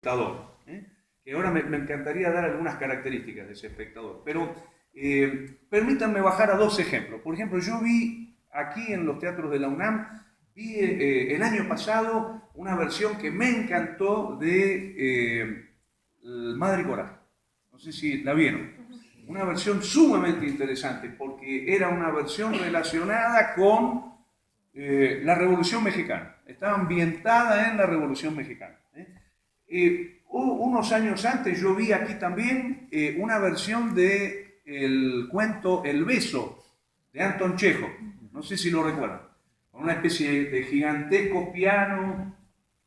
espectador, que ahora me encantaría dar algunas características de ese espectador, pero permítanme bajar a dos ejemplos. Por ejemplo, yo vi aquí en los teatros de la UNAM, vi el año pasado una versión que me encantó de Madre Coraje. No sé si la vieron. Una versión sumamente interesante porque era una versión relacionada con la Revolución Mexicana. Estaba ambientada en la Revolución Mexicana. Unos años antes yo vi aquí también una versión del cuento El beso de Anton Chekhov. No sé si lo recuerdan. Con una especie de gigantesco piano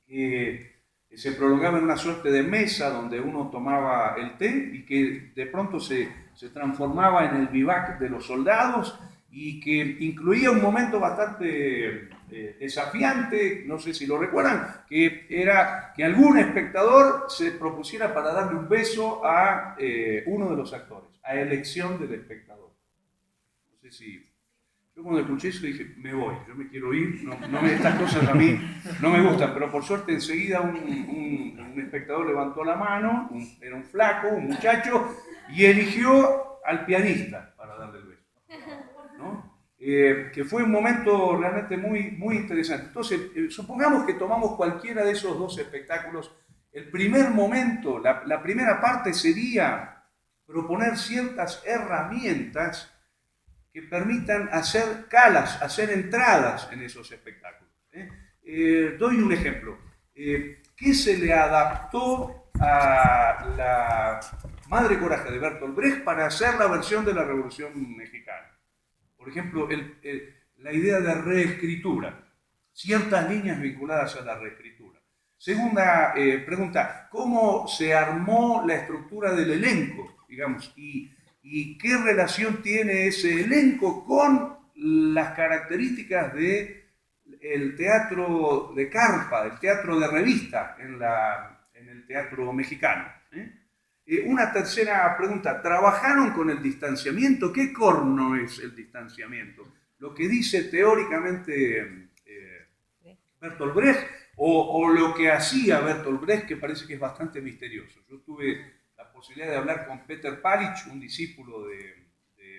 que se prolongaba en una suerte de mesa donde uno tomaba el té y que de pronto se transformaba en el vivac de los soldados y que incluía un momento bastante desafiante, no sé si lo recuerdan, que era que algún espectador se propusiera para darle un beso a uno de los actores, a elección del espectador. No sé si... Yo cuando escuché eso dije, me voy, yo me quiero ir, estas cosas a mí no me gustan, pero por suerte enseguida un espectador levantó la mano, era un flaco, un muchacho, y eligió al pianista para darle el beso, ¿no? Que fue un momento realmente muy, muy interesante. Entonces, supongamos que tomamos cualquiera de esos dos espectáculos, el primer momento, la primera parte sería proponer ciertas herramientas que permitan hacer calas, hacer entradas en esos espectáculos. Doy un ejemplo. ¿Qué se le adaptó a la Madre Coraje de Bertolt Brecht para hacer la versión de la Revolución Mexicana? Por ejemplo, la idea de reescritura, ciertas líneas vinculadas a la reescritura. Segunda pregunta, ¿cómo se armó la estructura del elenco, digamos, y qué relación tiene ese elenco con las características del teatro de carpa, del teatro de revista en el teatro mexicano? Una tercera pregunta, ¿trabajaron con el distanciamiento? ¿Qué corno es el distanciamiento? Lo que dice teóricamente Bertolt Brecht o lo que hacía Bertolt Brecht, que parece que es bastante misterioso. Yo tuve la posibilidad de hablar con Peter Palich, un discípulo de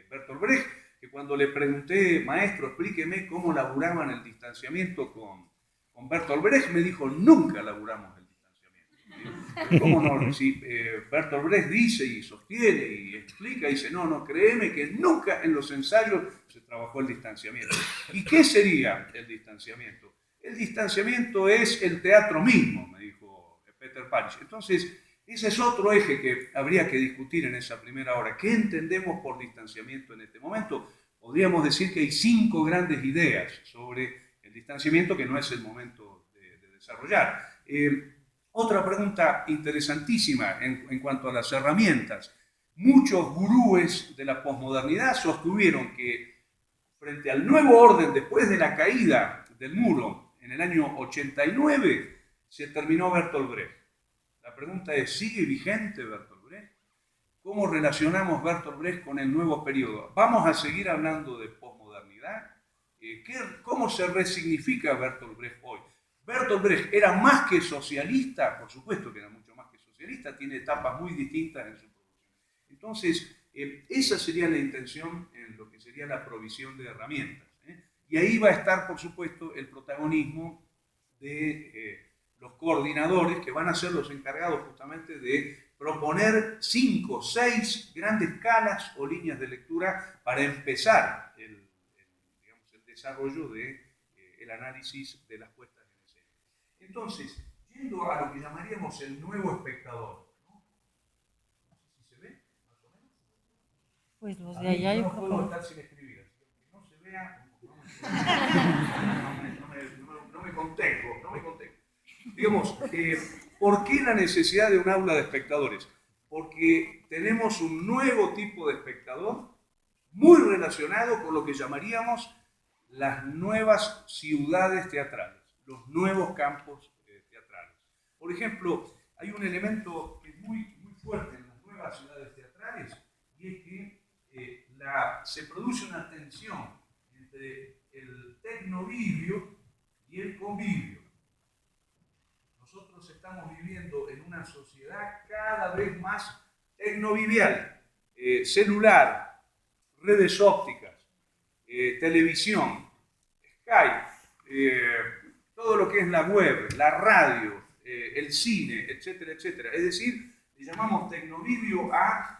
Bertolt Brecht, que cuando le pregunté, maestro, explíqueme cómo laburaban el distanciamiento con Bertolt Brecht, me dijo, nunca laburamos el distanciamiento. ¿Cómo no? Si Bertolt Brecht dice y sostiene y explica, dice, no, créeme que nunca en los ensayos se trabajó el distanciamiento. ¿Y qué sería el distanciamiento? El distanciamiento es el teatro mismo, me dijo Peter Palich. Entonces, ese es otro eje que habría que discutir en esa primera hora. ¿Qué entendemos por distanciamiento en este momento? Podríamos decir que hay 5 grandes ideas sobre el distanciamiento que no es el momento de desarrollar. Otra pregunta interesantísima en cuanto a las herramientas. Muchos gurúes de la posmodernidad sostuvieron que frente al nuevo orden después de la caída del muro en el año 89 se terminó Bertolt Brecht. La pregunta es, ¿sigue vigente Bertolt Brecht? ¿Cómo relacionamos Bertolt Brecht con el nuevo periodo? ¿Vamos a seguir hablando de posmodernidad? ¿Cómo se resignifica Bertolt Brecht hoy? Bertolt Brecht era más que socialista, por supuesto que era mucho más que socialista, tiene etapas muy distintas en su producción. Entonces, esa sería la intención en lo que sería la provisión de herramientas. Y ahí va a estar, por supuesto, el protagonismo de los coordinadores que van a ser los encargados justamente de proponer 5, 6 grandes calas o líneas de lectura para empezar el desarrollo del análisis de las puestas en escena. Entonces, yendo a lo que llamaríamos el nuevo espectador, ¿no? No sé si se ve, más o menos. Pues los de allá yo no puedo estar sin escribir, así que no se vea, no me contengo. Digamos, ¿por qué la necesidad de un aula de espectadores? Porque tenemos un nuevo tipo de espectador muy relacionado con lo que llamaríamos las nuevas ciudades teatrales, los nuevos campos teatrales. Por ejemplo, hay un elemento que es muy, muy fuerte en las nuevas ciudades teatrales y es que se produce una tensión entre el tecnovivio y el convivio. Nosotros estamos viviendo en una sociedad cada vez más tecnovivial, celular, redes ópticas, televisión, Skype, todo lo que es la web, la radio, el cine, etcétera, etcétera. Es decir, le llamamos tecnovivio a